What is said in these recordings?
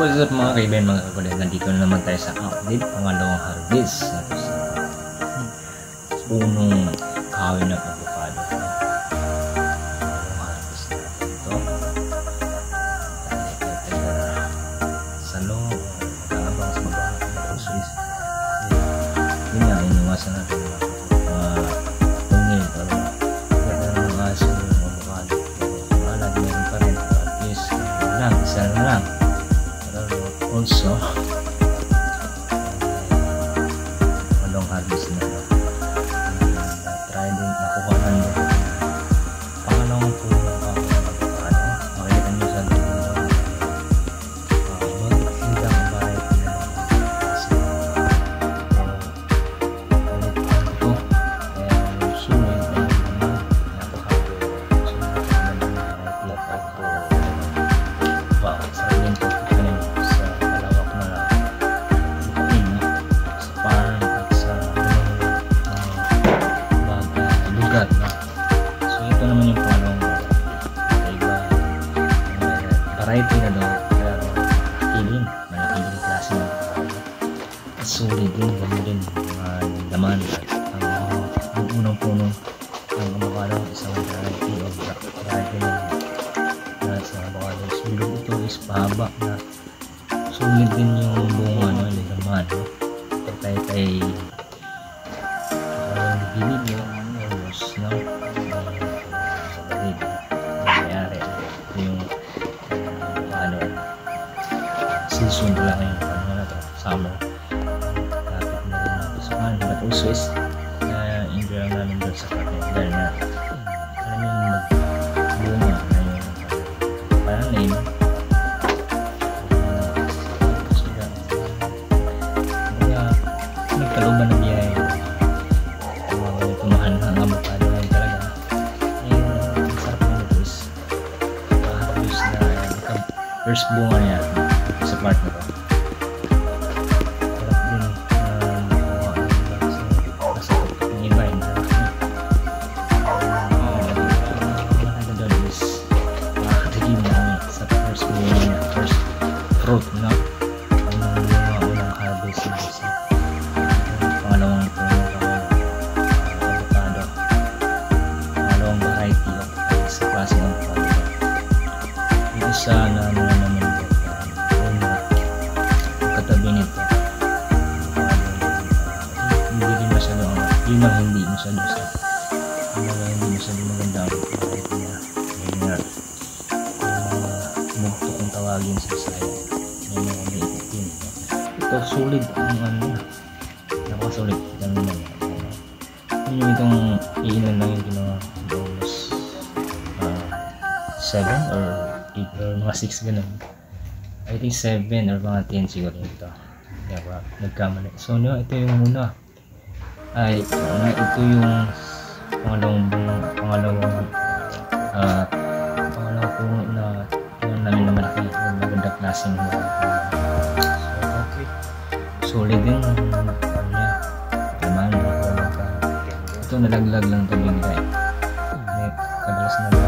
What's up mga kaibigan, mga kakulit? Nandito na naman tayo sa update, pangalawang harvest sa punong kahoy ng avocado. Pangalawang harvest na ito. Sa loob, magkakabang sa mga Swiss. Yun nga, iniwasan natin mga tungil para mga aso yung avocado. Malagi na rin pa rin. At least, isa na lang. Also, long harvest na try din nakuha na nyo pangalawang puno makikita nyo sa magandang variety na kasi ulit ito kaya yung sulit na yung napakalo wow, sa rin ito variety na daw, pero kilin, malaking klase ng avocado. Sulit din, gano'n din mga laman at ang unang puno ng avocado, isang variety of variety na sa avocado. Sulit ito is pahaba na sulit din yung bunga, no, yung laman, no? Patay-tay yung gilid nyo, almost, no? Sa balig, nangyayari yung season lang yung ano na to, summer. Lapit na rin natin sa kan, but also is enjoy lang namin doon sa kanya dahil na alam yung nagbunga na yung parang name kaya nagkaluban ng biyaya tumahan ang avocado lang talaga yung sarap na nito is harvest na first bunga niya sa part na to. Sarap din nasa yung iba yung ano doon is makakatikim namin sa first fruit, no? Unang harvest na isa pangalawang puno avocado, pangalawang variety sa klase ng avocado. Yung isa na ano naman katabi nito hindi rin masyado yun ang hindi masyado maganda ang variety niya yun nga mugto kung tawagin sa saya yun yung may itin ito solid ang ano napakasulit kita naman yun yung itong iilan lang yung ginawa almost 7 or 8 or mga 6 ganun. I think 7 or mga 10 siguro ito. Diba? Nagkamali. So, no, ito yung una. Ito yung pangalawang puno na tingnan namin na malaki. Yung magandang klaseng so, okay. Solid din. Naman. Ito nalaglag lang ito bigla eh. Kadalas na lang.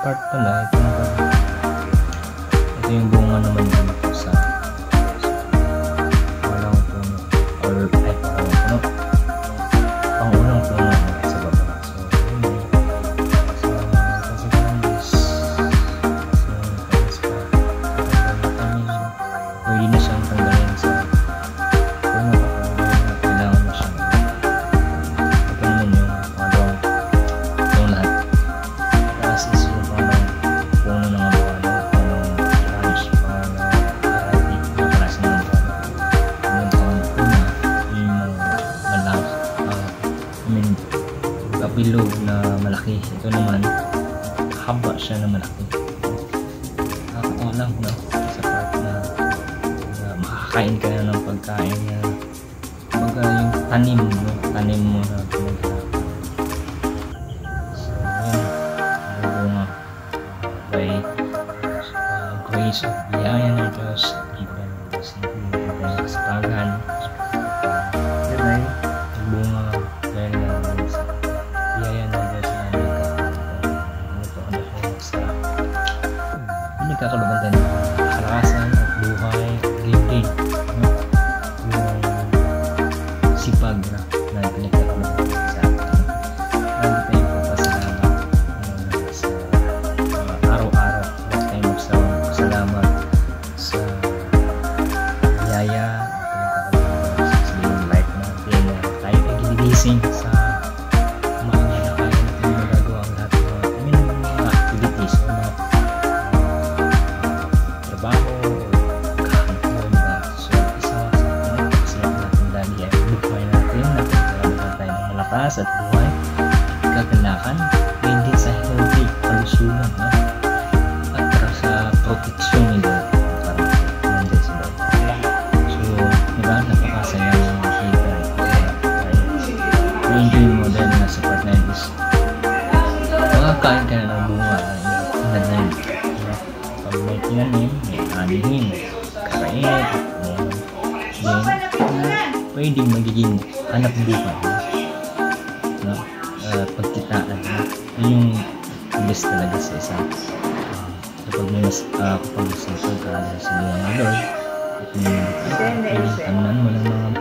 Part pala ito yung bunga naman dito sa pangalawang puno or pangunang puno sa baba. So pwede na siyang tanggalin sa puno kailangan na siyang ito naman yung pangalawang yung lahat taas is yung puno ng avocado, punong branch, variety na klase ng avocado. Yung pang-una, yung malaki, kabilog na malaki. Ito naman, haba siya na malaki. Nakakatawa lang, no? Sa part na makakain ka na ng pagkain na baga yung tanim, no? Tanim mo na pinaghirapan. So, yun. Bunga. Okay. blessing sa mga na kaya natin magagawa ang lahat ng mga activities o mga trabaho o kahantuan ba. So isa sa pinagpapasalamat natin lagi ay buhay natin nagkakaroon tayo ng malakas at buhay kagalakan, hindi sa healthy kalusugan, no? At para sa proteksyon ni Lord para nandun si Lord. So diba, napakasaya ng makita i-enjoy mo dahil nasa part na yun is makakain ka na ng bunga ng tinanim. Pag may tinanim, may anihin, kakainit, then pwedeng magiging hanap buhay, no? Pagkitaan, no? Yun yung best talaga sa isa. Kapag may mas kapag masipag ka dahil sa buwan ng Lord at may pwedeng tanan mo ng mga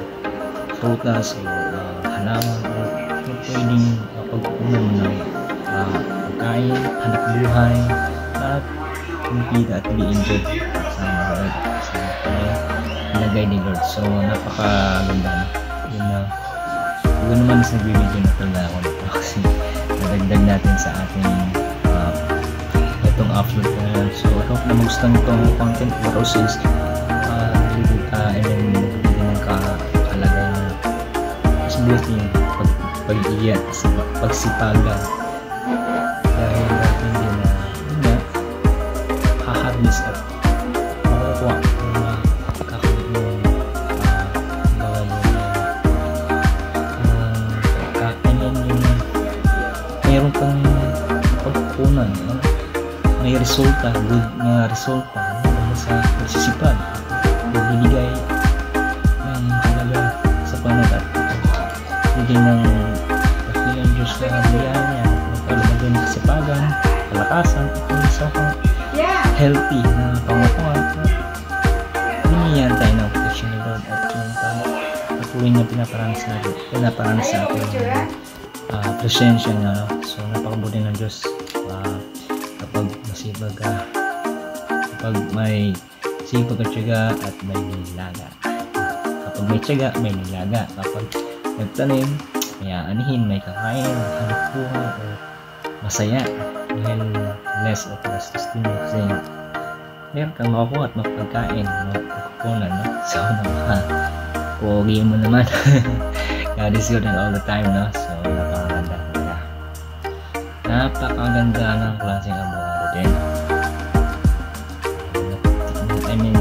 prutas o halaman o pwedeng pagkukunan mo ng pagkain, hanap buhay at kumipita at i-enjoy sa mga Lord sa ilagay ni Lord. So napakaganda na yun na yun naman sa video na talaga ako nito kasi nadagdag natin sa ating itong upload na yan. So I hope na magustuhan itong content for us is and then hindi nang kakalagay na possibility yung pag-iyan sa pagsipagan dahil hindi na haharness at makukuha ng kakalit ng mayroon kang pagkukunan, no? May resulta, good na resulta sa pagsisipag, bibigay ng halaga sa panahon at bigay ng ng Diyos na biyaya niya, magpalagay ng kasipagan, kalakasan, at yung isa kang healthy na pangukuhan at hiniyan tayo ng protection ni Lord at yung patuloy na pinaparang sa ating presensya niya, no? So napakabuti ng Diyos kapag masipag ka, kapag may sipag at tiyaga at may nilaga. Kapag may tiyaga, may nilaga. Kapag nagtanim, may aanihin, may kakain, hanap buhay o masaya dahil less of gastos din kasi meron kang makukuha at mapagkain, makukunan, no? So pogi mo naman. God is good all the time, no? So napakaganda ng klaseng avocado din. I mean,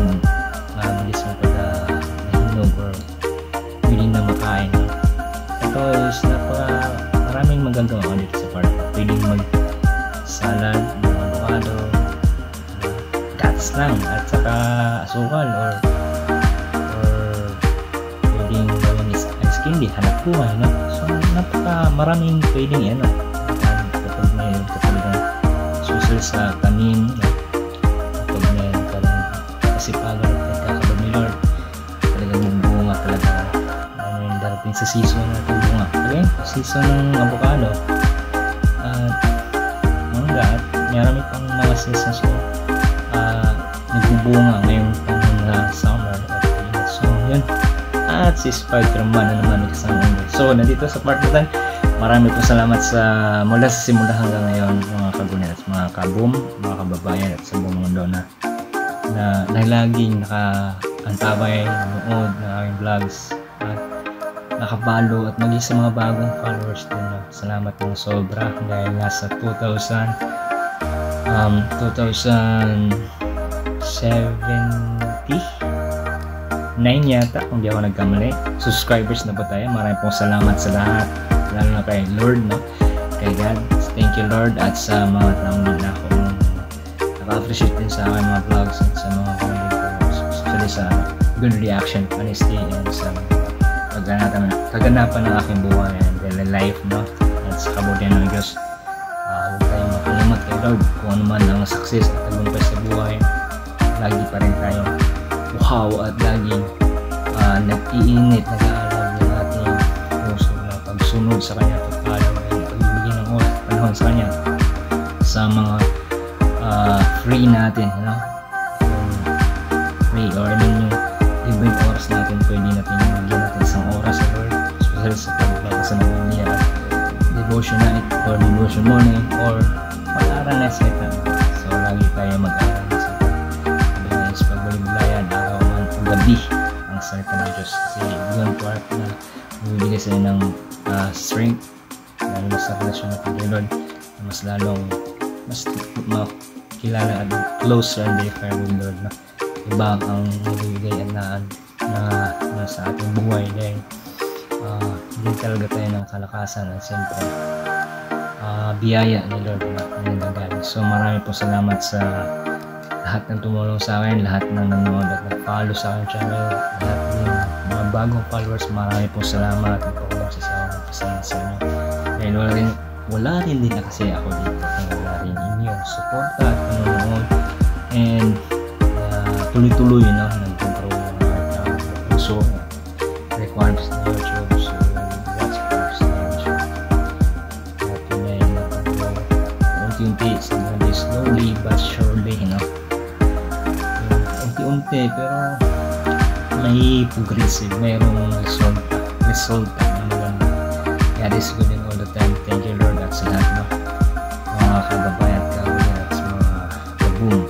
mabilis mo pala nahinog or willing na makain, no? Ito is maraming magagawa dito sa park. Pwedeng mag-salad ng avocado, guts lang at saka asukal or pwedeng gawin ice candy, hanap buhay, no? So maraming pwedeng susul sa tanim, kapag meron ka rin kasipagan at nagkakaroon ni Lord talagang yung bunga talaga yung darating sa season natin bunga. Okay? Season ng avocado at mangga at marami pang mga seasons so nagbubunga ngayong panahon na summer at init. So yun, at si Spider-Man na naman kasama nyo. So nandito sa part na marami po salamat sa mula sa simula hanggang ngayon mga kagunin at mga kaboom, mga kababayan at sa buong mundo na laging nakaantabay, nanood ng aking vlogs at nakabalo at maging sa mga bagong followers din. Salamat po sobra dahil nasa 2079 yata kung di ako nagkamali. Subscribers na po tayo. Maraming pong salamat sa lahat, lalo na kay Lord, no? Kay God. Thank you Lord at sa mga taong na ako naka-appreciate din sa aking mga vlogs at sa mga comment ko, especially sa good reaction, honesty and sa kaganapan ng aking buhay and daily life, no? At sa kabutihan ng Diyos, huwag tayong makalimat kay Lord kung ano man ang success at tagumpay sa buhay. Lagi pa rin tayo at laging nag-iinit, nag-aalab ng ating puso na pagsunod sa Kanya, pagbibigay ng panahon sa Kanya sa mga free natin, you know? Free or yung libreng oras natin, pwede natin bigyan natin isang oras sa Lord, especially sa pagbabago sa mga devotion night or devotion morning or mag-aaral na sa ito. So lagi tayo mag-aaral na sa ito. Sabi sa pagbalik-bulayan, araw man o gabi ang salita ng Diyos. Kasi doon part na bibigay sa'yo ng strength, lalo na sa relasyon natin kay Lord, na mas lalong mas makilala at closer and deeper with Lord na iba ang nabibigay na sa ating buhay dahil hindi talaga tayo ng kalakasan at siyempre biyaya ni Lord na nanggagaling. So marami po salamat sa lahat ng tumulong sa akin, lahat ng nanonood at nag-follow sa aking channel, lahat ng mga bagong followers, marami po salamat. Hindi po ako magsasawa ng pasensya sa inyo dahil wala rin din na kasi ako dito kung wala rin inyong support at nanonood and tuloy-tuloy nag-control ng puso requirements na YouTube, so watch first na YouTube at yun ay nag-control unti-unti, slowly but surely unti-unti pero may progressive, mayroong result na maganda. God is good in all the time. Thank you Lord at sa lahat mga kagabayan at kawin at sa mga kaboom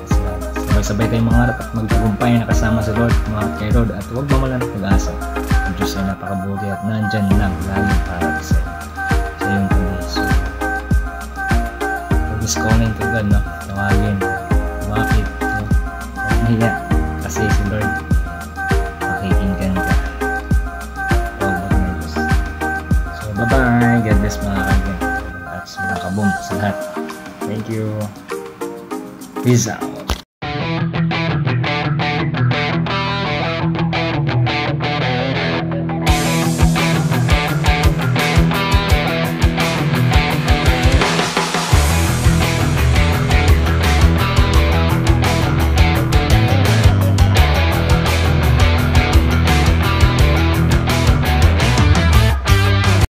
sabay-sabay tayong mangarap at magtagumpay na kasama sa Lord, mga kay Lord, at huwag mamalan ng pag-asa. Ang Diyos ay napakabuti at nandyan lang lagi para sa iyong kondisyon. Pag is calling to God, tawagin, bakit, mahiya, kasi si Lord makikinggan ka. So bye-bye, God bless mga kaibigan at sa mga kaboom sa lahat. Thank you, peace out.